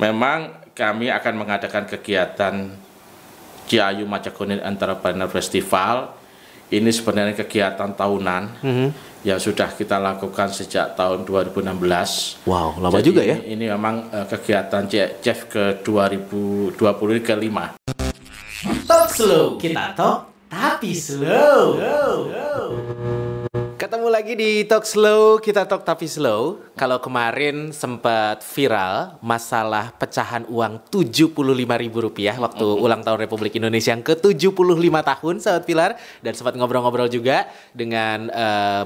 Memang kami akan mengadakan kegiatan Ciayu Majakuning Entrepreneur Festival. Ini sebenarnya kegiatan tahunan yang sudah kita lakukan sejak tahun 2016. Wow, lama Jadi juga ya? Ini memang kegiatan CF ke 2020 kelima. Talk slow, kita talk tapi slow. Ketemu lagi di Talk Slow, kita talk tapi slow. Kalau kemarin sempat viral masalah pecahan uang Rp75.000 waktu ulang tahun Republik Indonesia yang ke-75 tahun, sahabat Pilar. Dan sempat ngobrol-ngobrol juga dengan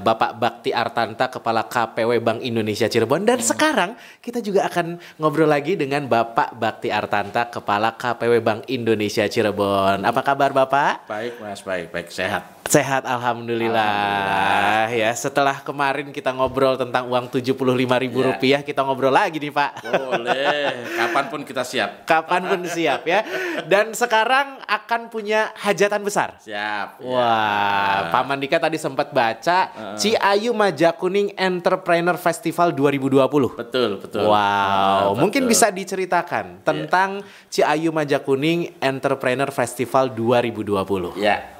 Bapak Bakti Artanta, Kepala KPW Bank Indonesia Cirebon. Dan sekarang kita juga akan ngobrol lagi dengan Bapak Bakti Artanta, Kepala KPW Bank Indonesia Cirebon. Apa kabar Bapak? Baik Mas, baik, sehat. Sehat, alhamdulillah. Ya, setelah kemarin kita ngobrol tentang uang Rp75.000, kita ngobrol lagi nih Pak. Boleh, kapanpun kita siap. Kapanpun siap ya. Dan sekarang akan punya hajatan besar. Siap. Wah, Pak Mandika tadi sempat baca Ciayu Majakuning Entrepreneur Festival 2020. Betul. Wow, Betul. mungkin bisa diceritakan tentang Ciayu Majakuning Entrepreneur Festival 2020. Ya.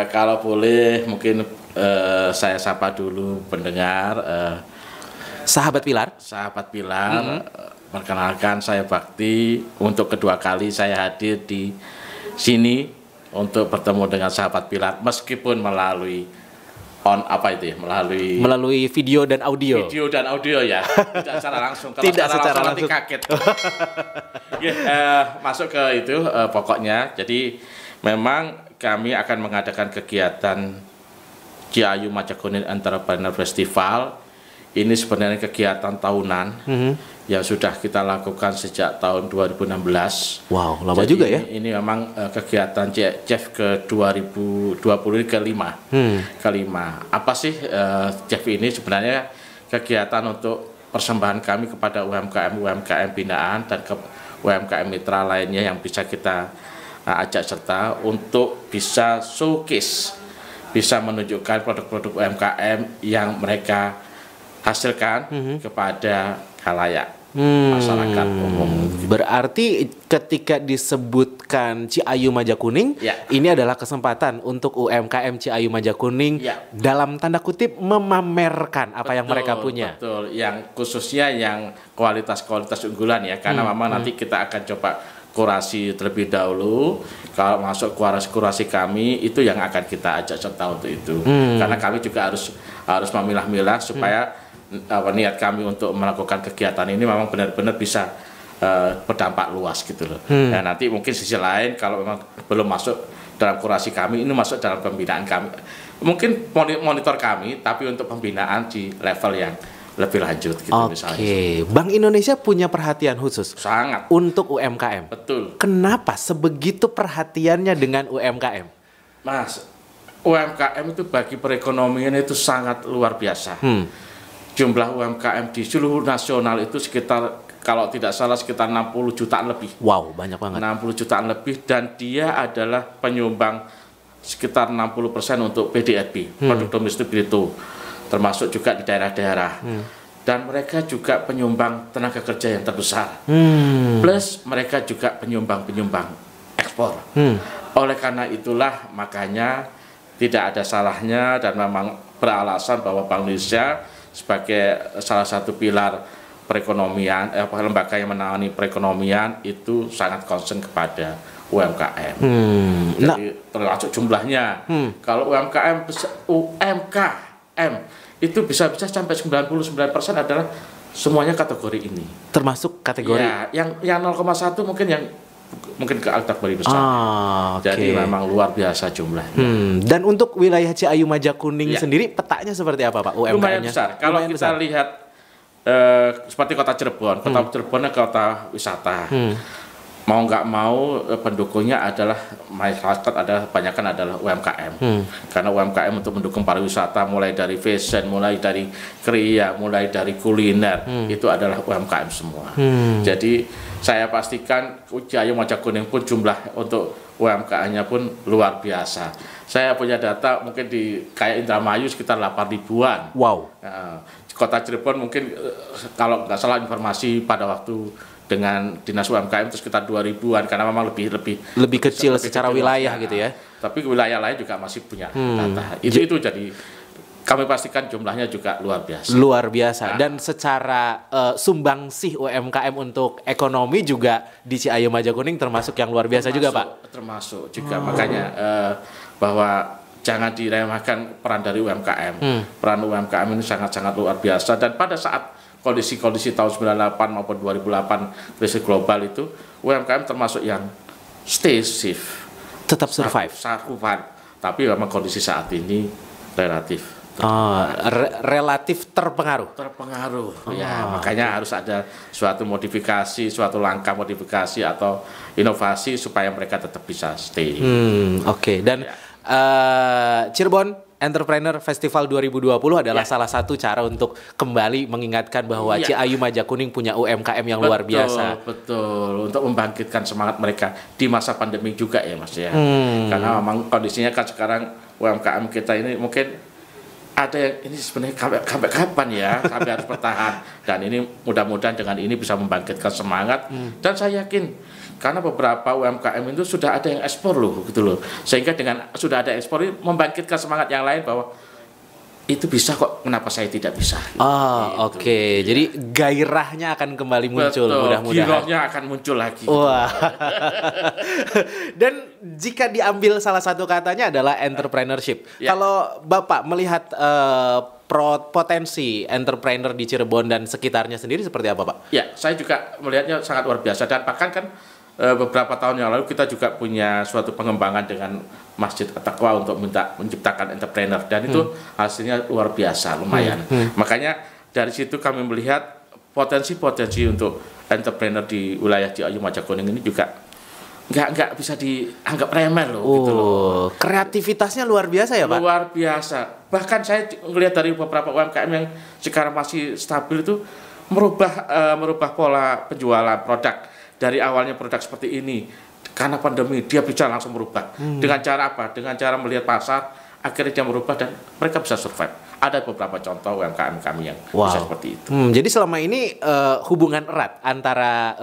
Kalau boleh mungkin saya sapa dulu pendengar Sahabat Pilar. Perkenalkan saya Bakti. Untuk kedua kali saya hadir di sini untuk bertemu dengan sahabat Pilar meskipun melalui melalui video dan audio. Video dan audio ya, tidak secara langsung. Kalau tidak secara langsung nanti kaget. Masuk ke itu pokoknya. Jadi memang kami akan mengadakan kegiatan Ciayu Majakuning Entrepreneur Festival. Ini sebenarnya kegiatan tahunan yang sudah kita lakukan sejak tahun 2016. Wow, lama Jadi juga ya? Ini memang kegiatan CF ke 2020 kelima. Apa sih CF ini? Sebenarnya kegiatan untuk persembahan kami kepada UMKM binaan dan UMKM mitra lainnya yang bisa kita ajak serta untuk bisa showcase, bisa menunjukkan produk-produk UMKM yang mereka hasilkan kepada khalayak masyarakat umum. Berarti ketika disebutkan Ciayu Majakuning, ini adalah kesempatan untuk UMKM Ciayu Majakuning dalam tanda kutip memamerkan apa yang mereka punya. Betul, yang khususnya yang kualitas unggulan ya, karena memang nanti kita akan coba kurasi terlebih dahulu. Kalau masuk kurasi kami itu yang akan kita ajak serta untuk itu. Karena kami juga harus memilah-milah supaya niat kami untuk melakukan kegiatan ini memang benar-benar bisa berdampak luas gitu loh. Nah, nanti mungkin sisi lain kalau memang belum masuk dalam kurasi kami, ini masuk dalam pembinaan kami. Mungkin monitor kami, tapi untuk pembinaan di level yang lebih lanjut gitu misalnya. Oke, Bank Indonesia punya perhatian khusus sangat untuk UMKM. Betul. Kenapa sebegitu perhatiannya dengan UMKM? Mas, UMKM itu bagi perekonomian itu sangat luar biasa. Jumlah UMKM di seluruh nasional itu sekitar, kalau tidak salah sekitar 60 jutaan lebih. Wow, banyak banget. 60 jutaan lebih, dan dia adalah penyumbang sekitar 60% untuk PDRB, produk domestik bruto, termasuk juga di daerah-daerah. Dan mereka juga penyumbang tenaga kerja yang terbesar. Plus mereka juga penyumbang ekspor. Oleh karena itulah makanya tidak ada salahnya dan memang beralasan bahwa Bank Indonesia sebagai salah satu pilar perekonomian, lembaga yang menangani perekonomian itu sangat concern kepada UMKM. Jadi termasuk jumlahnya. Kalau UMKM itu bisa sampai 99% adalah semuanya kategori ini. Termasuk kategori? Ya, yang 0,1 mungkin ke kategori besar. Jadi memang luar biasa jumlahnya. Dan untuk wilayah Ciayu Majakuning sendiri petanya seperti apa Pak? UMKM-nya? Lumayan besar. Kalau kita lihat seperti kota Cirebon, kota wisata. Mau nggak mau pendukungnya adalah masyarakat, kebanyakan adalah UMKM. Karena UMKM untuk mendukung pariwisata mulai dari fashion, mulai dari kriya, mulai dari kuliner, itu adalah UMKM semua. Jadi saya pastikan Ciayu Majakuning pun jumlah untuk UMKM-nya pun luar biasa. Saya punya data mungkin di kayak Indramayu sekitar 8 ribuan. Wow. Kota Cirebon mungkin kalau nggak salah informasi pada waktu dengan Dinas UMKM itu sekitar 2.000-an karena memang lebih kecil secara kecil, wilayah gitu ya. Tapi wilayah lain juga masih punya data. Itu jadi kami pastikan jumlahnya juga luar biasa. Luar biasa. Dan secara sumbangsih UMKM untuk ekonomi juga di Ciayu Majakuning termasuk yang luar biasa juga, Pak. Termasuk juga makanya bahwa jangan diremehkan peran dari UMKM. Peran UMKM ini sangat-sangat luar biasa dan pada saat kondisi-kondisi tahun 98 maupun 2008 krisis global itu UMKM termasuk yang stay safe. Tetap survive. Tapi memang kondisi saat ini relatif relatif terpengaruh. Ya, makanya harus ada suatu modifikasi, suatu langkah modifikasi atau inovasi supaya mereka tetap bisa stay. Oke. Dan Cirebon Entrepreneur Festival 2020 adalah salah satu cara untuk kembali mengingatkan bahwa Ciayu Majakuning punya UMKM yang luar biasa. Betul, untuk membangkitkan semangat mereka di masa pandemi juga ya Mas ya. Karena memang kondisinya kan sekarang UMKM kita ini mungkin ada yang ini sebenarnya sampai kapan ya kami harus bertahan, dan ini mudah-mudahan dengan ini bisa membangkitkan semangat. Dan saya yakin karena beberapa UMKM itu sudah ada yang ekspor loh gitu loh, sehingga dengan sudah ada ekspor ini membangkitkan semangat yang lain bahwa itu bisa kok, kenapa saya tidak bisa gitu. Oke. Jadi gairahnya akan kembali muncul. Mudah-mudahan gairahnya akan muncul lagi. Wah. Dan jika diambil salah satu katanya adalah entrepreneurship. Kalau Bapak melihat potensi entrepreneur di Cirebon dan sekitarnya sendiri seperti apa, Pak? Ya, saya juga melihatnya sangat luar biasa, dan bahkan kan beberapa tahun yang lalu kita juga punya suatu pengembangan dengan Masjid At-Taqwa untuk menciptakan entrepreneur, dan itu hasilnya luar biasa, lumayan. Makanya dari situ kami melihat potensi-potensi untuk entrepreneur di wilayah Ciayu Majakuning ini juga nggak bisa dianggap remeh loh. Gitu loh. Kreativitasnya luar biasa ya, Pak? Luar biasa. Bahkan saya melihat dari beberapa UMKM yang sekarang masih stabil itu merubah pola penjualan produk. Dari awalnya produk seperti ini, karena pandemi dia bisa langsung merubah. Dengan cara apa? Dengan cara melihat pasar, akhirnya dia merubah dan mereka bisa survive. Ada beberapa contoh UMKM kami yang bisa seperti itu. Jadi selama ini hubungan erat antara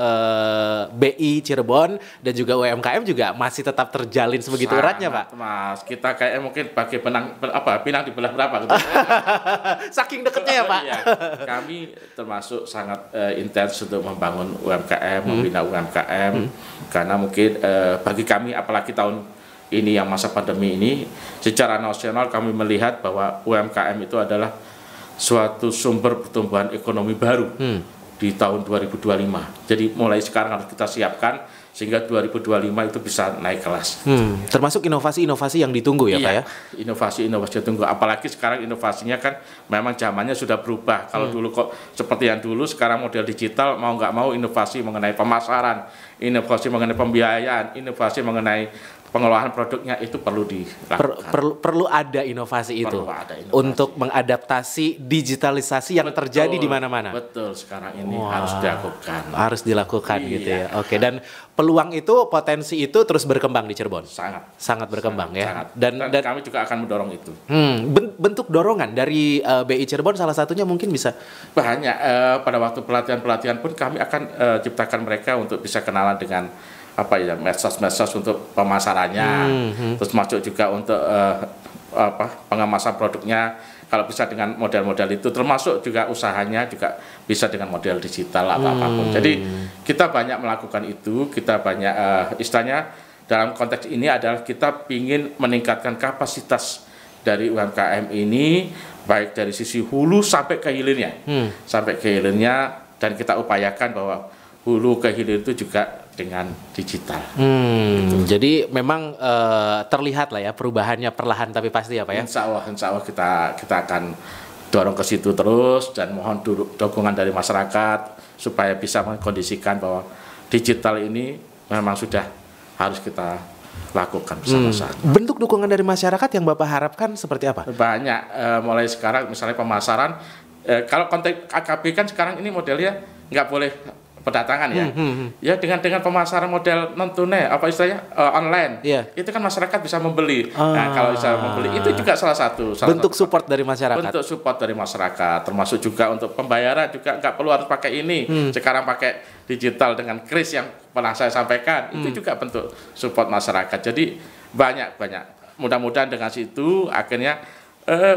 BI Cirebon dan juga UMKM juga masih tetap terjalin sebegitu eratnya, Pak? Mas, kita kayak mungkin pakai pinang dibelah berapa gitu. Saking dekatnya ya, Pak? Iya. Kami termasuk sangat intens untuk membangun UMKM, membina UMKM, karena mungkin bagi kami apalagi tahun ini yang masa pandemi ini, secara nasional kami melihat bahwa UMKM itu adalah suatu sumber pertumbuhan ekonomi baru di tahun 2025. Jadi mulai sekarang harus kita siapkan sehingga 2025 itu bisa naik kelas. Termasuk inovasi-inovasi yang ditunggu ya, Pak ya? Inovasi-inovasi ditunggu. Apalagi sekarang inovasinya kan memang zamannya sudah berubah. Kalau dulu kok seperti yang dulu, sekarang model digital, mau nggak mau inovasi mengenai pemasaran, inovasi mengenai pembiayaan, inovasi mengenai pengelolaan produknya itu perlu dilakukan. Perlu ada inovasi itu untuk mengadaptasi digitalisasi yang terjadi di mana-mana. Betul, sekarang ini harus dilakukan. Harus dilakukan gitu ya. Oke, dan peluang itu, potensi itu terus berkembang di Cirebon. Sangat berkembang ya. Dan kami juga akan mendorong itu. Bentuk dorongan dari BI Cirebon salah satunya mungkin bisa banyak. Pada waktu pelatihan pun kami akan ciptakan mereka untuk bisa kenalan dengan medsos untuk pemasarannya, terus masuk juga untuk pengemasan produknya, kalau bisa dengan model-model itu, termasuk juga usahanya juga bisa dengan model digital atau apapun. Jadi kita banyak melakukan itu, kita banyak istilahnya dalam konteks ini adalah kita ingin meningkatkan kapasitas dari UMKM ini, baik dari sisi hulu sampai ke hilirnya, dan kita upayakan bahwa hulu ke hilir itu juga dengan digital. Gitu. Jadi memang terlihat lah ya perubahannya perlahan tapi pasti ya, Pak ya. Insya Allah kita akan dorong ke situ terus, dan mohon dukungan dari masyarakat supaya bisa mengkondisikan bahwa digital ini memang sudah harus kita lakukan bersama-sama. Bentuk dukungan dari masyarakat yang Bapak harapkan seperti apa? Banyak, mulai sekarang misalnya pemasaran. Kalau konteks AKB kan sekarang ini modelnya nggak boleh berdatangan ya. Ya dengan pemasaran model non tunai apa istilahnya online. Itu kan masyarakat bisa membeli. Nah, kalau bisa membeli itu juga salah satu bentuk support dari masyarakat. Bentuk support dari masyarakat, termasuk juga untuk pembayaran juga nggak perlu harus pakai ini. Sekarang pakai digital dengan kris yang pernah saya sampaikan, itu juga bentuk support masyarakat. Jadi banyak. Mudah-mudahan dengan situ akhirnya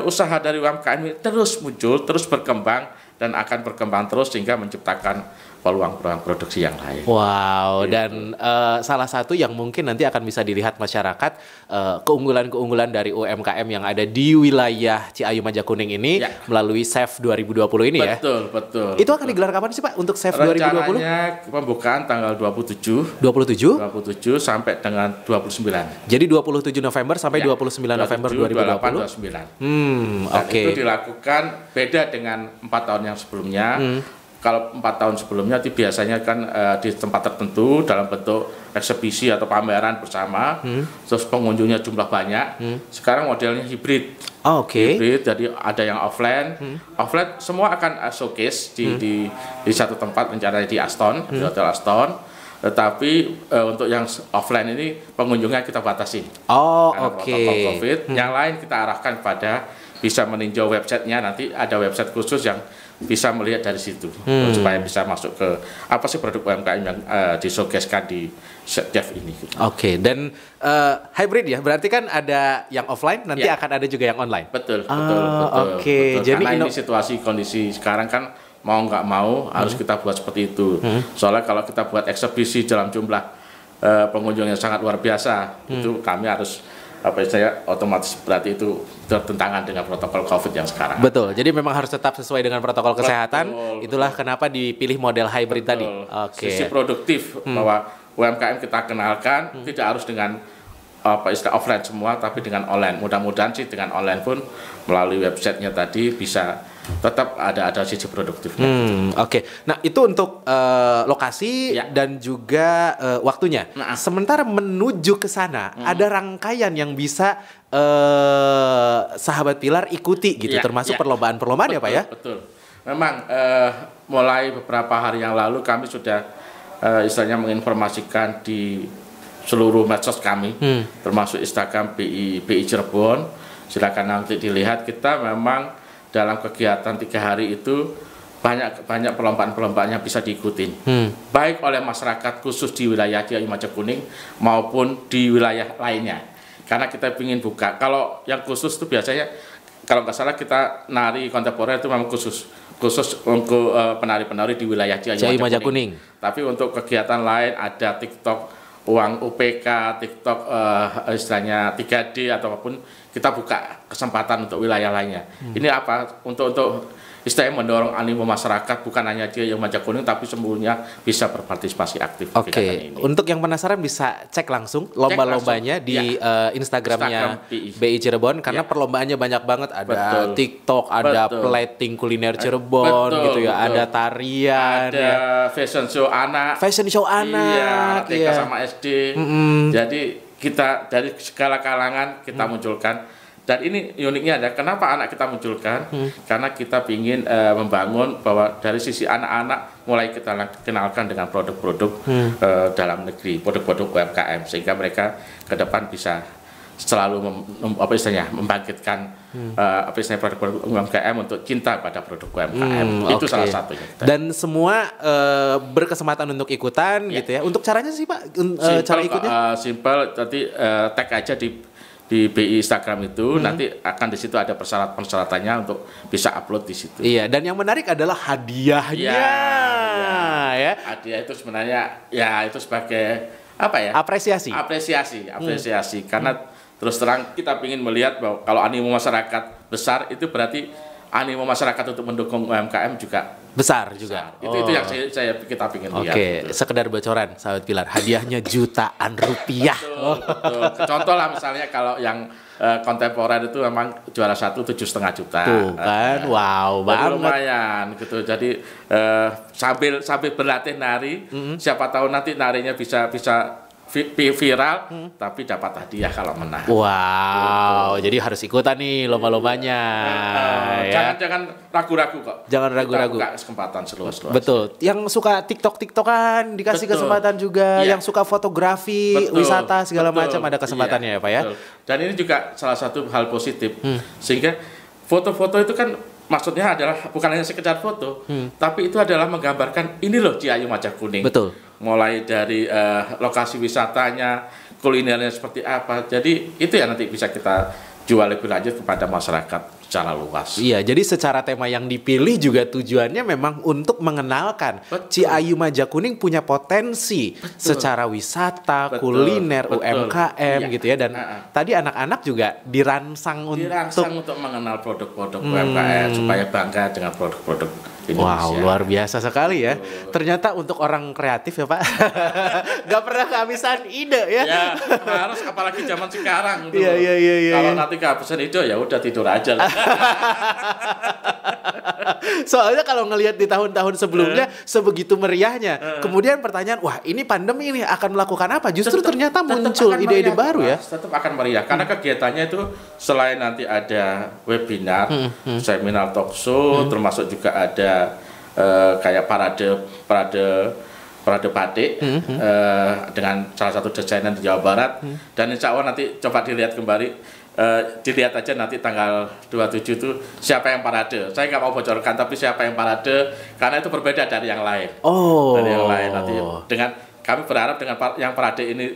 usaha dari UMKM ini terus muncul, terus berkembang dan akan berkembang terus sehingga menciptakan peluang-peluang produksi yang lain. Wow, gitu. Dan salah satu yang mungkin nanti akan bisa dilihat masyarakat keunggulan-keunggulan dari UMKM yang ada di wilayah Ciayu Majakuning ini melalui SAFE 2020 ini ya. Betul. Itu akan digelar kapan sih Pak untuk SAFE 2020? Rencananya pembukaan tanggal 27 sampai dengan 29. Jadi 27 November sampai 29 November 2020. Oke. Itu dilakukan beda dengan 4 tahun yang sebelumnya. Kalau 4 tahun sebelumnya itu biasanya kan di tempat tertentu dalam bentuk eksebisi atau pameran bersama, terus pengunjungnya jumlah banyak. Sekarang modelnya hibrid. Hibrid, jadi ada yang offline. Offline semua akan showcase di satu tempat, rencananya di Aston, di Hotel Aston. Tetapi untuk yang offline ini pengunjungnya kita batasi. Protokol COVID. Yang lain kita arahkan pada bisa meninjau websitenya, nanti ada website khusus yang bisa melihat dari situ supaya bisa masuk ke apa sih produk UMKM yang di-showcase-kan di SEF ini. Dan hybrid ya, berarti kan ada yang offline, nanti akan ada juga yang online. Betul. Jadi karena ini situasi kondisi sekarang kan mau nggak mau harus kita buat seperti itu. Soalnya kalau kita buat eksebisi dalam jumlah pengunjung yang sangat luar biasa, itu kami harus otomatis berarti itu bertentangan dengan protokol COVID yang sekarang. Betul. Jadi memang harus tetap sesuai dengan protokol kesehatan. Itulah kenapa dipilih model hybrid tadi. Sisi produktif bahwa UMKM kita kenalkan tidak harus dengan offline semua, tapi dengan online. Mudah-mudahan sih dengan online pun melalui websitenya tadi bisa tetap ada sisi produktifnya. Nah itu untuk lokasi dan juga waktunya. Sementara menuju ke sana ada rangkaian yang bisa sahabat Pilar ikuti gitu, termasuk perlombaan-perlombaan ya Pak ya? Betul. Memang mulai beberapa hari yang lalu kami sudah istilahnya menginformasikan di seluruh medsos kami, termasuk Instagram BI Cirebon. Silakan nanti dilihat, kita memang dalam kegiatan 3 hari itu banyak perlombaan-perlombaan yang bisa diikutin, baik oleh masyarakat khusus di wilayah Ciayu Majakuning maupun di wilayah lainnya. Karena kita ingin buka. Kalau yang khusus itu biasanya kalau nggak salah kita nari kontemporer itu memang khusus untuk penari-penari di wilayah Ciayu Majakuning. Tapi untuk kegiatan lain ada TikTok uang UPK, TikTok istilahnya 3D ataupun kita buka kesempatan untuk wilayah lainnya. Ini apa? Untuk istilahnya mendorong animo masyarakat bukan hanya Ciayu Majakuning tapi semuanya bisa berpartisipasi aktif. Untuk yang penasaran bisa cek langsung lomba-lombanya di Instagramnya BI Cirebon karena perlombaannya banyak banget. Ada TikTok, ada plating kuliner Cirebon gitu ya, ada tarian, ada fashion show anak, TK sama SD. Jadi kita dari segala kalangan kita munculkan. Dan ini uniknya ada kenapa anak kita munculkan? Karena kita ingin membangun bahwa dari sisi anak-anak mulai kita kenalkan dengan produk-produk dalam negeri, produk-produk UMKM sehingga mereka ke depan bisa selalu membangkitkan produk-produk UMKM untuk cinta pada produk UMKM. Itu salah satunya. Dan semua berkesempatan untuk ikutan gitu ya. Untuk caranya sih Pak, cara ikutnya? Simple, nanti tag aja di BI Instagram itu, nanti akan di situ ada persyaratannya untuk bisa upload di situ. Iya, dan yang menarik adalah hadiahnya. Ya. Hadiah itu sebenarnya ya itu sebagai apa ya? Apresiasi. Karena terus terang kita ingin melihat bahwa kalau animo masyarakat besar itu berarti animo masyarakat untuk mendukung UMKM juga besar juga. Itu yang kita ingin lihat. Sekedar bocoran, sahabat Pilar, hadiahnya jutaan rupiah. Betul. Contoh lah misalnya kalau yang kontemporer itu memang juara 1 7,5 juta. Tuh kan, wow banget. Lumayan gitu. Jadi sambil berlatih nari, siapa tahu nanti narinya bisa viral, tapi dapat hadiah kalau menang. Wow, jadi harus ikutan nih lomba-lombanya. Ya. Jangan ragu-ragu kok. Jangan ragu-ragu. Kita buka kesempatan seluas-luas. Betul. Yang suka TikTok-TikTokan dikasih kesempatan juga. Ya. Yang suka fotografi, wisata segala macam ada kesempatannya ya Pak ya. Betul. Dan ini juga salah satu hal positif. Sehingga foto-foto itu kan maksudnya adalah bukan hanya sekedar foto, tapi itu adalah menggambarkan ini loh Ciayu Majakuning. Betul. Mulai dari lokasi wisatanya, kulinernya seperti apa. Jadi itu ya nanti bisa kita jual lebih lanjut kepada masyarakat secara luas. Iya, jadi secara tema yang dipilih juga tujuannya memang untuk mengenalkan Ciayu Majakuning punya potensi secara wisata, kuliner, UMKM gitu ya. Dan tadi anak-anak juga dirangsang untuk mengenal produk-produk UMKM supaya bangga dengan produk-produk Indonesia. Wow, luar biasa sekali ya. Ternyata untuk orang kreatif ya Pak, nggak pernah kehabisan ide ya. Ya, harus apalagi zaman sekarang. Iya. Kalau nanti kehabisan ide ya udah tidur aja lah. Soalnya kalau ngelihat di tahun-tahun sebelumnya sebegitu meriahnya. Kemudian pertanyaan, wah ini pandemi ini akan melakukan apa? Justru ternyata muncul ide-ide baru ya. Tetap akan meriah karena kegiatannya itu selain nanti ada webinar, seminar talk show, termasuk juga ada kayak parade batik dengan salah satu desainer di Jawa Barat, dan insya Allah nanti coba dilihat kembali, dilihat aja nanti tanggal 27 itu siapa yang parade. Saya nggak mau bocorkan tapi siapa yang parade karena itu berbeda dari yang lain. Dari yang lain nanti dengan kami berharap dengan yang parade ini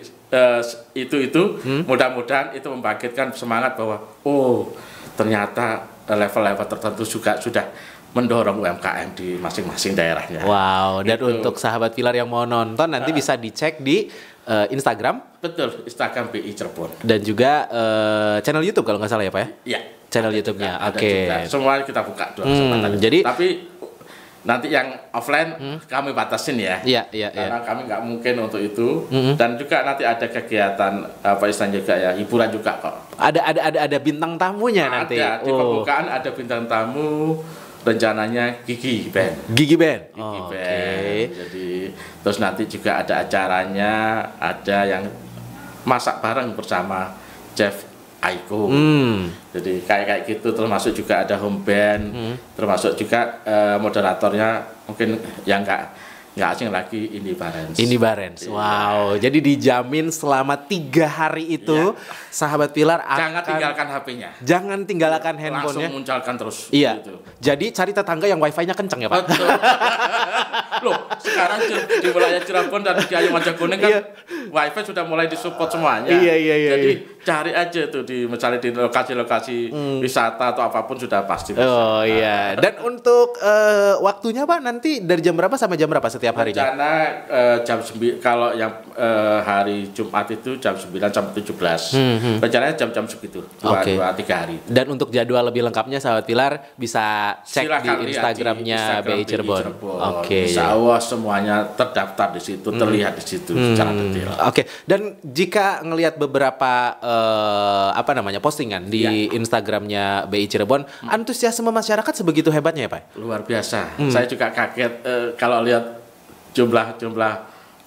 mudah-mudahan itu membangkitkan semangat bahwa ternyata level-level tertentu juga sudah mendorong UMKM di masing-masing daerahnya. Wow, dan untuk sahabat Pilar yang mau nonton nanti bisa dicek di Instagram. Betul, Instagram BI Cirebon. Dan juga channel YouTube kalau nggak salah ya Pak ya? Iya. Channel YouTube-nya. Oke. Semua kita buka dua kesempatan. Jadi tapi nanti yang offline kami batasin ya. Iya. Karena kami nggak mungkin untuk itu. Dan juga nanti ada kegiatan apa istilahnya juga ya, hiburan juga kok. Ada bintang tamunya nanti. Ada, di pembukaan ada bintang tamu. Rencananya Gigi Band. Band. Jadi terus nanti juga ada acaranya, ada yang masak bareng bersama Chef Aiko. Jadi kayak gitu, termasuk juga ada home band, termasuk juga moderatornya mungkin yang nggak asing lagi, Indi Barens. Wow, jadi dijamin selama 3 hari itu sahabat Pilar jangan tinggalkan HP-nya. Jangan tinggalkan handphonenya. Langsung munculkan terus. Iya. Gitu. Jadi cari tetangga yang wifi-nya kenceng ya Pak. Betul. Loh, sekarang di wilayah Cirebon dan di Ciayu Majakuning kan wifi sudah mulai disupport semuanya. Iya. Jadi cari aja tuh misalnya di lokasi-lokasi wisata atau apapun sudah pasti bisa. Oh iya. Dan untuk waktunya Pak nanti dari jam berapa sampai jam berapa setiap harinya? Rencana jam 9, kalau yang hari Jumat itu jam 9 sampai 17. Rencananya jam-jam segitu, 2-3 hari. Dan untuk jadwal lebih lengkapnya sahabat Pilar bisa cek di Instagramnya BI Cirebon. Oke. Insya Allah semuanya terdaftar di situ, terlihat di situ secara detail. Oke. Dan jika ngelihat beberapa postingan di Instagramnya BI Cirebon, antusiasme masyarakat sebegitu hebatnya ya Pak? Luar biasa. Saya juga kaget kalau lihat jumlah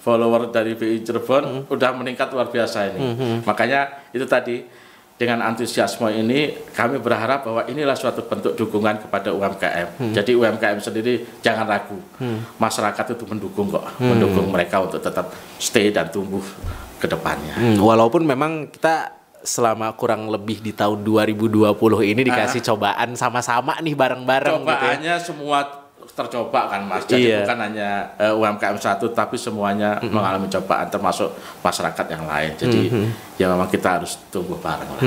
follower dari BI Cirebon udah meningkat luar biasa ini. Makanya itu tadi dengan antusiasme ini kami berharap bahwa inilah suatu bentuk dukungan kepada UMKM. Jadi UMKM sendiri jangan ragu. Masyarakat itu mendukung kok, mendukung mereka untuk tetap stay dan tumbuh ke depannya. Walaupun memang kita selama kurang lebih di tahun 2020 ini dikasih cobaan sama-sama nih bareng-bareng. Cobaannya gitu ya. Semua tercoba kan Mas, jadi bukan hanya UMKM satu tapi semuanya mengalami cobaan termasuk masyarakat yang lain. Jadi ya memang kita harus tumbuh bareng lah.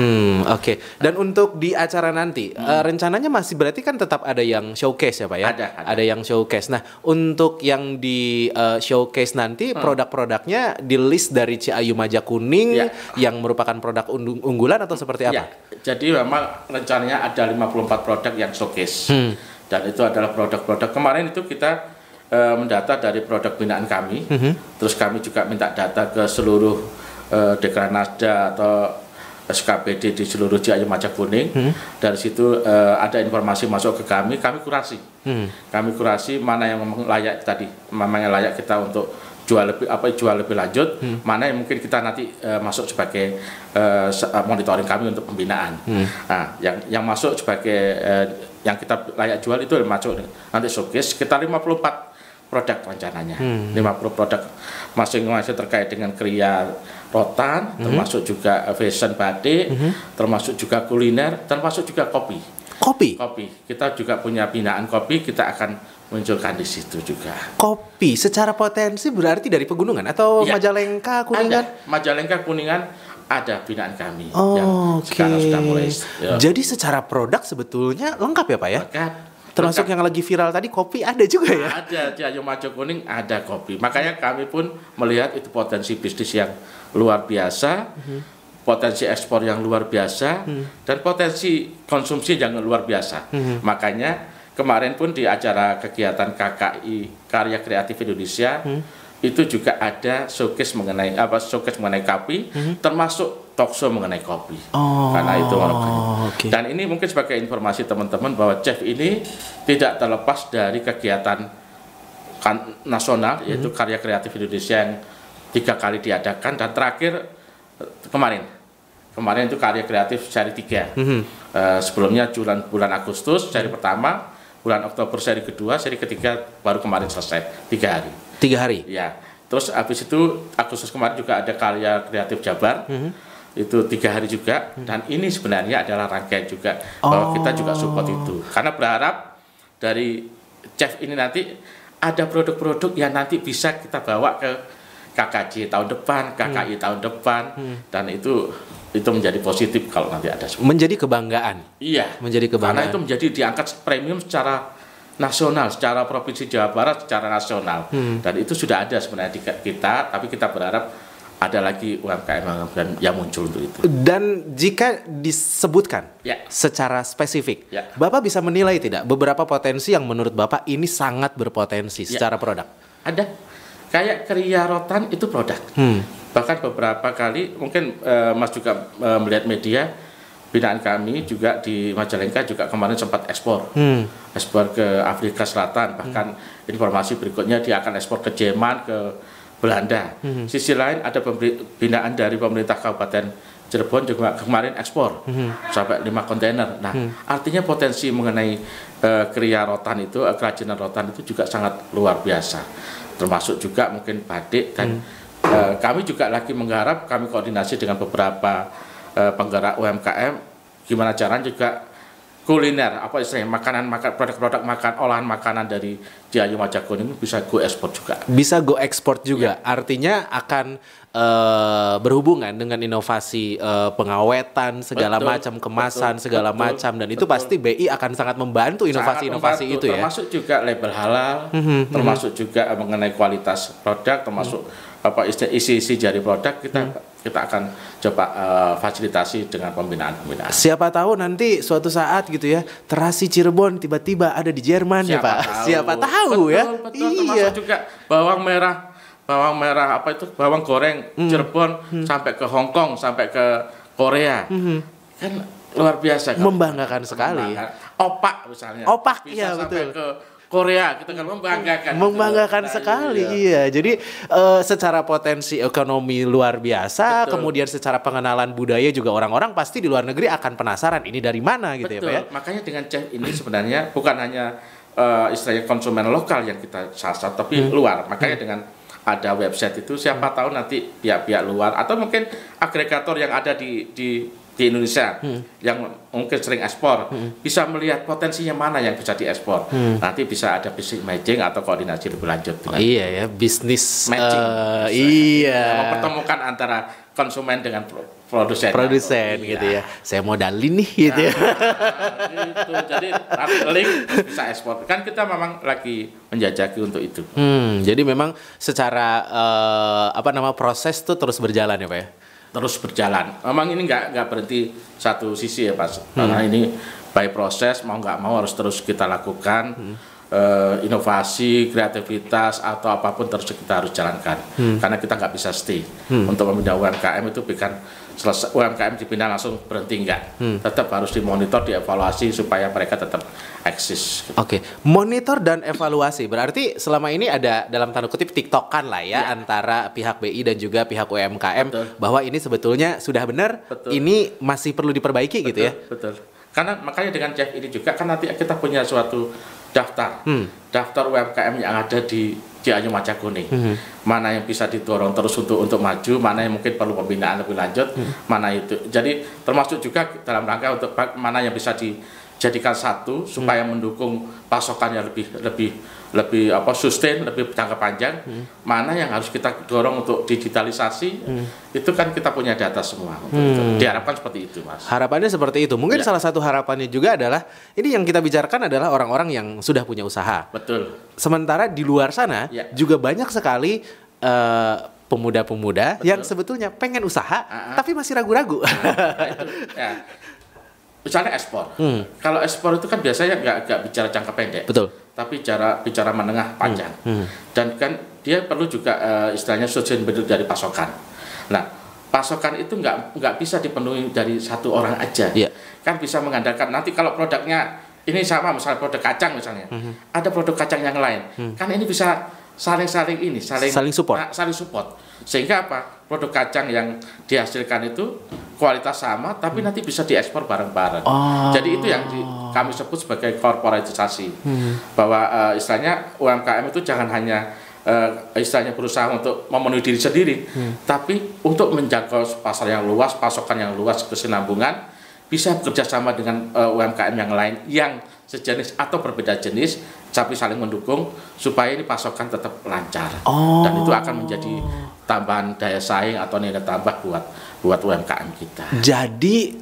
Oke. Dan untuk di acara nanti rencananya masih berarti kan tetap ada yang showcase ya Pak ya? Ada yang showcase. Nah untuk yang di showcase nanti produk-produknya di list dari Ciayu Majakuning yang merupakan produk unggulan atau seperti apa? Jadi memang rencananya ada 54 produk yang showcase. Dan itu adalah produk-produk kemarin itu kita mendata dari produk binaan kami, terus kami juga minta data ke seluruh Dekranasda atau SKPD di seluruh Ciayu Majakuning. Dari situ ada informasi masuk ke kami kurasi. Kami kurasi mana yang memang layak kita untuk jual lebih lanjut, mana yang mungkin kita nanti masuk sebagai monitoring kami untuk pembinaan. Nah, yang masuk sebagai yang kita layak jual itu masuk nanti showcase sekitar 54 produk rencananya. 50 produk masing-masing terkait dengan kriya rotan, termasuk juga fashion batik, termasuk juga kuliner, termasuk juga kopi. Kopi. Kita juga punya binaan kopi, kita akan munculkan di situ juga. Kopi secara potensi berarti dari pegunungan atau ya, Majalengka, Kuningan? Ada. Majalengka, Kuningan ada binaan kami yang sekarang sudah mulai. Jadi secara produk sebetulnya lengkap ya Pak ya? Lengkap. Termasuk yang lagi viral tadi kopi ada juga ya? Ada, di Ayo Majo Kuning ada kopi. Makanya kami pun melihat itu potensi bisnis yang luar biasa, potensi ekspor yang luar biasa, dan potensi konsumsi yang luar biasa. Makanya kemarin pun di acara kegiatan KKI Karya Kreatif Indonesia itu juga ada showcase mengenai kopi, termasuk talkshow mengenai kopi. Karena itu dan ini mungkin sebagai informasi teman-teman bahwa chef ini tidak terlepas dari kegiatan nasional yaitu Karya Kreatif Indonesia yang 3 kali diadakan, dan terakhir kemarin itu Karya Kreatif seri 3. Sebelumnya bulan Agustus seri pertama, bulan Oktober seri kedua, seri ketiga baru kemarin selesai 3 hari. 3 hari? Ya. Terus habis itu Agustus kemarin juga ada Karya Kreatif Jabar, itu 3 hari juga. Dan ini sebenarnya adalah rangkaian juga bahwa kita juga support itu. Karena berharap dari chef ini nanti ada produk-produk yang nanti bisa kita bawa ke KKJ tahun depan, KKI tahun depan, dan itu menjadi positif kalau nanti ada. Menjadi kebanggaan. Iya. Menjadi kebanggaan. Karena itu menjadi diangkat premium secara nasional, secara Provinsi Jawa Barat, secara nasional. Dan itu sudah ada sebenarnya di kita, tapi kita berharap ada lagi UMKM yang muncul untuk itu. Dan jika disebutkan secara spesifik, Bapak bisa menilai tidak beberapa potensi yang menurut Bapak ini sangat berpotensi secara produk? Ada. Kayak kriya rotan itu produk. Bahkan beberapa kali mungkin Mas juga melihat media binaan kami juga di Majalengka juga kemarin sempat ekspor ke Afrika Selatan, bahkan informasi berikutnya dia akan ekspor ke Jerman, ke Belanda. Sisi lain ada binaan dari pemerintah Kabupaten Cirebon juga kemarin ekspor sampai 5 kontainer. Nah, artinya potensi mengenai kriya rotan itu, kerajinan rotan itu juga sangat luar biasa. Termasuk juga mungkin batik, dan kami juga lagi menggarap, kami koordinasi dengan beberapa penggerak UMKM gimana caranya juga kuliner, apa istilahnya, produk-produk olahan makanan dari Ayo Majo Kuning bisa go ekspor juga. Bisa go ekspor juga. Artinya akan berhubungan dengan inovasi pengawetan segala macam, kemasan segala macam, dan itu pasti BI akan sangat membantu inovasi-inovasi itu ya. Termasuk juga label halal, termasuk juga mengenai kualitas produk, termasuk isi jari produk kita akan coba fasilitasi dengan pembinaan-pembinaan. Siapa tahu nanti suatu saat gitu ya, terasi Cirebon tiba-tiba ada di Jerman ya Pak. Siapa tahu ya. Betul. Termasuk juga bawang merah bawang goreng Cirebon sampai ke Hong Kong, sampai ke Korea. Kan luar biasa kan. Membanggakan sekali. Opak misalnya. Opak bisa sampai ke Korea, kita kan membanggakan sekali. Iya. Jadi secara potensi ekonomi luar biasa, kemudian secara pengenalan budaya juga orang-orang pasti di luar negeri akan penasaran ini dari mana gitu ya Pak ya. Makanya dengan chef ini sebenarnya bukan hanya istilahnya konsumen lokal yang kita sasar, tapi luar. Makanya dengan ada website itu, siapa tahu nanti pihak-pihak luar atau mungkin agregator yang ada di Indonesia yang mungkin sering ekspor bisa melihat potensinya mana yang bisa diekspor. Nanti bisa ada business matching atau koordinasi lebih lanjut. Iya ya, bisnis matching. Mempertemukan antara konsumen dengan produsen gitu ya. Saya modalin nih gitu ya. Gitu. Jadi link bisa ekspor. Kan kita memang lagi menjajaki untuk itu. Jadi memang secara proses tuh terus berjalan ya Pak ya. Terus berjalan. Memang ini nggak berhenti satu sisi ya Pak. Karena ini by proses mau nggak mau harus terus kita lakukan. inovasi, kreativitas atau apapun terus kita harus jalankan. Karena kita nggak bisa stay. Untuk memindah UMKM itu bukan selesai UMKM dipindah langsung berhenti, enggak. Tetap harus dimonitor, dievaluasi supaya mereka tetap eksis. Oke, monitor dan evaluasi berarti selama ini ada dalam tanda kutip tiktokan lah ya, antara pihak BI dan juga pihak UMKM. Betul. Bahwa ini sebetulnya sudah benar, ini masih perlu diperbaiki. Betul, gitu ya. Betul. Karena makanya dengan Jeff ini juga kan nanti kita punya suatu daftar UMKM yang ada di Cianjur Majakuning, mana yang bisa didorong terus untuk maju, mana yang mungkin perlu pembinaan lebih lanjut, mana itu. Jadi termasuk juga dalam rangka untuk mana yang bisa dijadikan satu supaya mendukung pasokannya lebih sustain, lebih jangka panjang, mana yang harus kita dorong untuk digitalisasi, itu kan kita punya data semua. Itu. Diharapkan seperti itu, Mas. Harapannya seperti itu. Mungkin salah satu harapannya juga adalah, ini yang kita bicarakan adalah orang-orang yang sudah punya usaha. Betul. Sementara di luar sana juga banyak sekali pemuda-pemuda yang sebetulnya pengen usaha, tapi masih ragu-ragu. Misalnya ekspor. Kalau ekspor itu kan biasanya nggak bicara jangka pendek. Betul. Tapi bicara menengah panjang. Dan kan dia perlu juga istilahnya sustainability dari pasokan. Nah, pasokan itu nggak bisa dipenuhi dari satu orang aja. Kan bisa mengandalkan nanti kalau produknya ini sama, misalnya produk kacang misalnya, ada produk kacang yang lain. Kan ini bisa saling support. Saling support. Sehingga apa? Produk kacang yang dihasilkan itu kualitas sama, tapi nanti bisa diekspor bareng-bareng. Jadi itu yang kami sebut sebagai korporatisasi. Bahwa istilahnya UMKM itu jangan hanya istilahnya berusaha untuk memenuhi diri sendiri, tapi untuk menjangkau pasar yang luas, pasokan yang luas, kesinambungan, bisa bekerja sama dengan UMKM yang lain yang sejenis atau berbeda jenis, tapi saling mendukung supaya ini pasokan tetap lancar. Dan itu akan menjadi tambahan daya saing atau nilai tambah buat UMKM kita. Jadi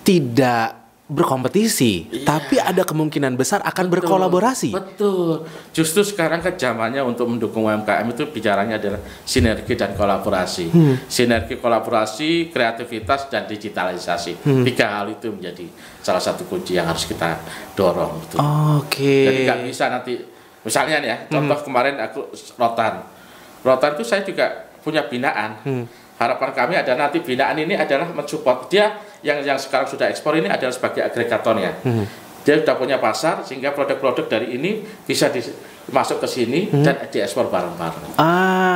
tidak berkompetisi, tapi ada kemungkinan besar akan berkolaborasi. Betul. Justru sekarang kan zamannya untuk mendukung UMKM itu bicaranya adalah sinergi dan kolaborasi. Sinergi, kolaborasi, kreativitas, dan digitalisasi. 3 hal itu menjadi salah satu kunci yang harus kita dorong. Jadi nggak bisa nanti, misalnya nih ya, contoh kemarin aku Rotan itu saya juga punya binaan. Harapan kami adalah nanti binaan ini adalah mensupport dia yang sekarang sudah ekspor ini adalah sebagai agregatornya. Dia sudah punya pasar sehingga produk-produk dari ini bisa masuk ke sini dan diekspor bareng-bareng.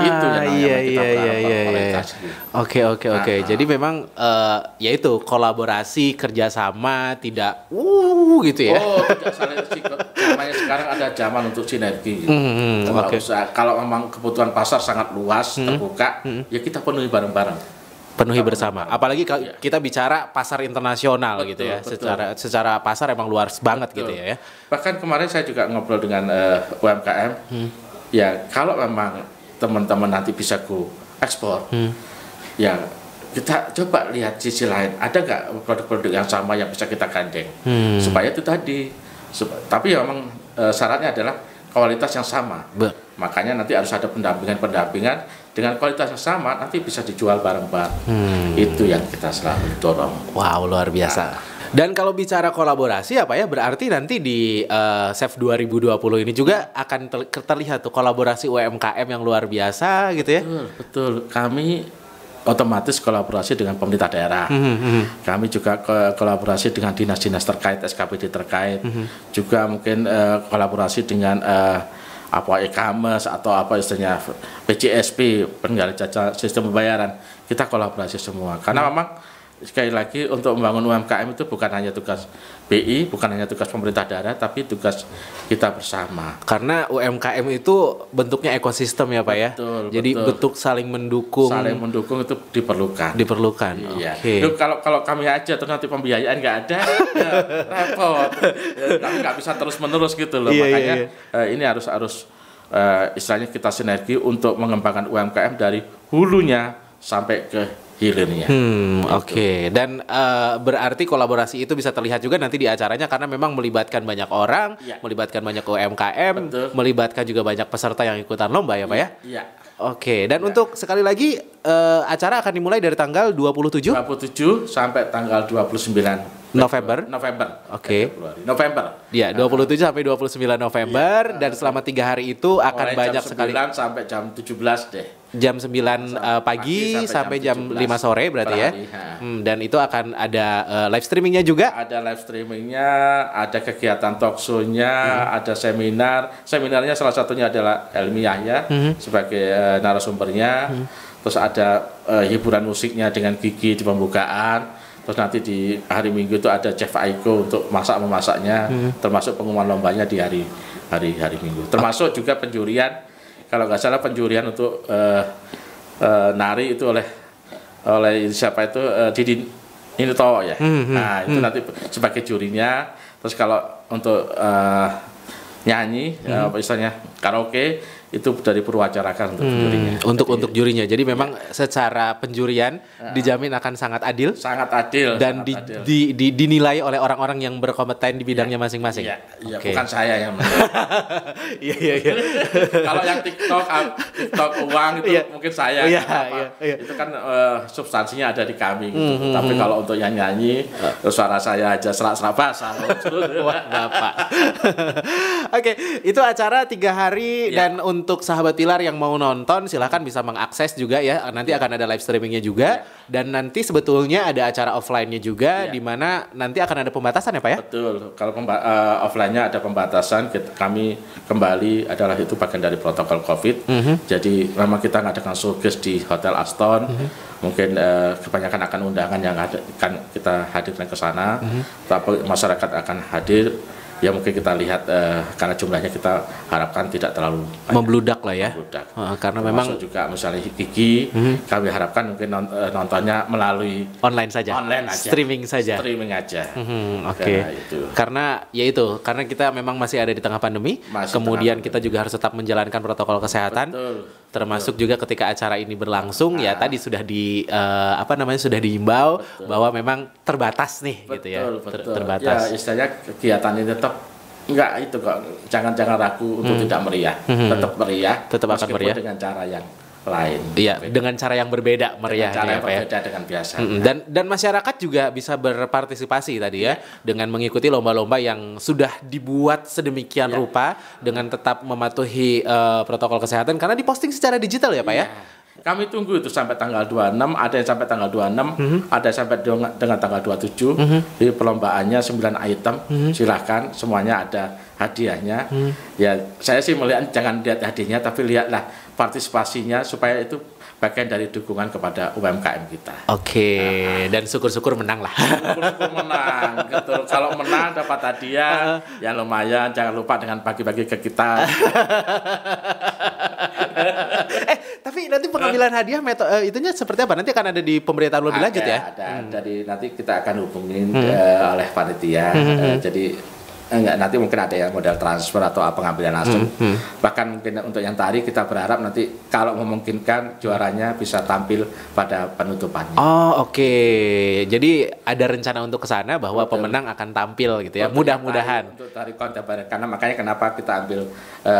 Itu yang namanya kita berharap. Oke. Jadi memang yaitu kolaborasi, kerjasama, tidak gitu ya. Tidak saling. Namanya sekarang ada zaman untuk sinergi. Kalau memang kebutuhan pasar sangat luas, terbuka, ya kita penuhi bareng-bareng. Penuhi bersama. Apalagi kalau kita bicara pasar internasional gitu ya. Secara pasar emang luas banget gitu ya. Bahkan kemarin saya juga ngobrol dengan UMKM. Ya kalau memang teman-teman nanti bisa go ekspor, ya kita coba lihat sisi lain. Ada nggak produk-produk yang sama yang bisa kita gandeng? Supaya itu tadi. Tapi ya memang syaratnya adalah kualitas yang sama. Makanya nanti harus ada pendampingan dengan kualitas yang sama, nanti bisa dijual bareng-bareng. Itu yang kita selalu dorong. Wow, luar biasa. Dan kalau bicara kolaborasi apa ya, berarti nanti di SEF 2020 ini juga akan terlihat tuh kolaborasi UMKM yang luar biasa gitu ya. Betul. Kami otomatis kolaborasi dengan pemerintah daerah. Kami juga kolaborasi dengan dinas-dinas terkait, SKPD terkait. Juga mungkin kolaborasi dengan e-commerce atau apa istilahnya PJSP, penyelenggara jasa sistem pembayaran. Kita kolaborasi semua. Karena memang sekali lagi untuk membangun UMKM itu bukan hanya tugas BI, bukan hanya tugas pemerintah daerah, tapi tugas kita bersama. Karena UMKM itu bentuknya ekosistem ya Pak ya. Jadi bentuk saling mendukung. Saling mendukung itu diperlukan. Iya. Kalau kami aja terus nanti pembiayaan nggak ada, ya, repot. Tapi nggak bisa terus menerus gitu loh. Makanya ini harus istilahnya kita sinergi untuk mengembangkan UMKM dari hulunya sampai ke hilirnya. Dan berarti kolaborasi itu bisa terlihat juga nanti di acaranya karena memang melibatkan banyak orang, melibatkan banyak UMKM, melibatkan juga banyak peserta yang ikutan lomba ya Pak ya. Dan untuk sekali lagi acara akan dimulai dari tanggal 27 sampai tanggal 29 November. Oke. November. Ya, 27 sampai 29 November dan selama 3 hari itu akan mulai banyak jam sekali 9 sampai jam 17 deh. jam 9 pagi sampai jam 5 sore berarti ya. Dan itu akan ada live streamingnya juga. Ada live streamingnya, ada kegiatan talk show-nya, ada seminar. Seminarnya salah satunya adalah Helmi Yahya sebagai narasumbernya. Terus ada hiburan musiknya dengan Gigi di pembukaan. Terus nanti di hari Minggu itu ada Chef Aiko untuk masak-memasaknya, termasuk pengumuman lombanya di hari Minggu. Termasuk juga penjurian, kalau nggak salah penjurian untuk nari itu oleh siapa itu Didi Ninoto ya. Nah itu nanti sebagai jurinya. Terus kalau untuk nyanyi, misalnya karaoke itu dari Purwacaraka untuk jurinya. Untuk jurinya. Jadi memang secara penjurian dijamin akan sangat adil. Sangat adil. Dan sangat dinilai oleh orang-orang yang berkompeten di bidangnya masing-masing. Iya, okay. Bukan saya yang menilai. Iya. Kalau yang TikTok uang itu mungkin saya. Iya. Itu kan substansinya ada di kami gitu. Tapi kalau untuk yang nyanyi, suara saya aja serak-serak basah. Wah, Bapak. Oke, itu acara 3 hari dan untuk sahabat Pilar yang mau nonton silahkan bisa mengakses juga ya. Nanti akan ada live streamingnya juga dan nanti sebetulnya ada acara offline-nya juga di mana nanti akan ada pembatasan ya Pak ya? Betul. Kalau offline-nya ada pembatasan, kami kembali adalah itu bagian dari protokol COVID. Jadi memang kita ngadakan showcase di Hotel Aston. Mungkin kebanyakan akan undangan yang akan kita hadirkan ke sana. Tapi masyarakat akan hadir. Ya mungkin kita lihat karena jumlahnya kita harapkan tidak terlalu membludak lah ya. Karena memang juga misalnya Gigi kami harapkan mungkin nontonnya melalui online aja. Streaming saja. Oke. Karena kita memang masih ada di tengah pandemi. Kemudian kita juga harus tetap menjalankan protokol kesehatan. Termasuk juga ketika acara ini berlangsung ya tadi sudah sudah diimbau bahwa memang terbatas nih gitu ya. Terbatas. Ya istilahnya kegiatan ini tetap enggak itu kok jangan ragu untuk tidak meriah. Tetap meriah. Tetap akan meriah dengan cara yang lain. Iya, dengan cara yang berbeda meriah cara yang berbeda dengan biasa. Dan masyarakat juga bisa berpartisipasi tadi ya dengan mengikuti lomba-lomba yang sudah dibuat sedemikian rupa dengan tetap mematuhi protokol kesehatan karena diposting secara digital ya Pak ya. Kami tunggu itu sampai tanggal 26, ada yang sampai tanggal 26, ada yang sampai dengan tanggal 27. Jadi perlombaannya 9 item, silahkan semuanya ada hadiahnya. Ya saya sih melihat jangan lihat hadiahnya tapi lihatlah partisipasinya supaya itu bagian dari dukungan kepada UMKM kita. Oke. Dan syukur-syukur menang lah. Syukur menang, betul. Kalau menang dapat hadiah, ya lumayan. Jangan lupa dengan bagi-bagi ke kita. Tapi nanti pengambilan hadiah itunya seperti apa? Nanti akan ada di pemberitahuan lebih lanjut ya? Ada. Dari nanti kita akan hubungin oleh panitia. Jadi nanti mungkin ada yang modal transfer atau pengambilan langsung. Bahkan mungkin untuk yang tari kita berharap nanti kalau memungkinkan juaranya bisa tampil pada penutupannya. Oh oke. Jadi ada rencana untuk ke sana bahwa pemenang akan tampil gitu ya. Mudah-mudahan. Untuk tari kontemporer karena makanya kenapa kita ambil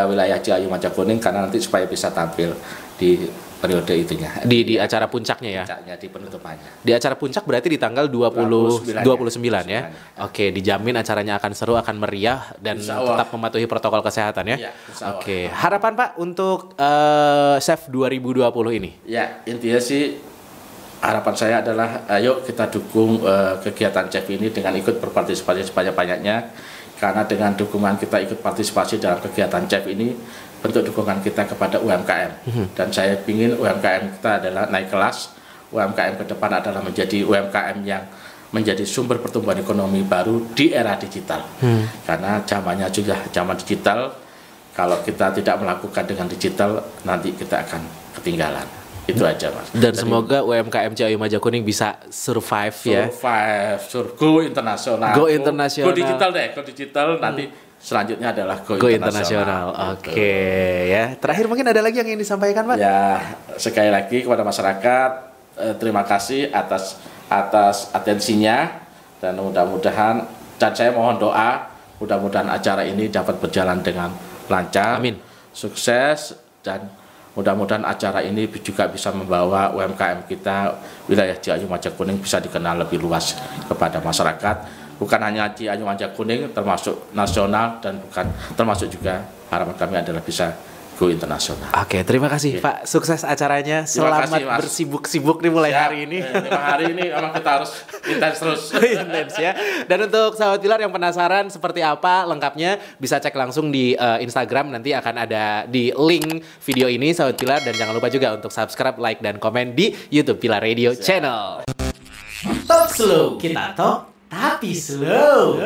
wilayah Ciayu Majakuning karena nanti supaya bisa tampil di periode itunya di acara puncaknya ya. Di penutupannya. Di acara puncak berarti di tanggal 29 ya. Oke, dijamin acaranya akan seru, akan meriah dan tetap mematuhi protokol kesehatan ya. Oke. Harapan Pak untuk Chef 2020 ini? Ya, intinya sih harapan saya adalah ayo kita dukung kegiatan Chef ini dengan ikut berpartisipasi sebanyak-banyaknya. Karena dengan dukungan kita ikut partisipasi dalam kegiatan Chef ini, bentuk dukungan kita kepada UMKM. Dan saya ingin UMKM kita adalah naik kelas. UMKM ke depan adalah menjadi UMKM yang menjadi sumber pertumbuhan ekonomi baru di era digital. Karena zamannya juga zaman digital. Kalau kita tidak melakukan dengan digital, nanti kita akan ketinggalan. Itu aja Mas. Dan semoga UMKM Ciayu Majakuning bisa survive ya. Go internasional. Go internasional. Go digital deh, go digital nanti selanjutnya adalah go internasional. Oke ya. Terakhir mungkin ada lagi yang ingin disampaikan Pak? Ya, sekali lagi kepada masyarakat terima kasih atas atensinya dan mudah-mudahan dan saya mohon doa mudah-mudahan acara ini dapat berjalan dengan lancar. Amin. Sukses dan Mudah-mudahan acara ini juga bisa membawa UMKM kita wilayah Cianjur Majakuning bisa dikenal lebih luas kepada masyarakat. Bukan hanya Cianjur Majakuning, termasuk nasional dan bukan termasuk juga harapan kami adalah bisa go internasional. Oke, terima kasih Pak. Sukses acaranya. Selamat kasih, bersibuk-sibuk nih mulai hari ini. 5 hari ini memang kita harus intens terus. Intens ya. Dan untuk sahabat Pilar yang penasaran seperti apa lengkapnya, bisa cek langsung di Instagram. Nanti akan ada di link video ini sahabat Pilar. Dan jangan lupa juga untuk subscribe, like, dan komen di YouTube Pilar Radio Channel. Talk slow, kita talk tapi slow.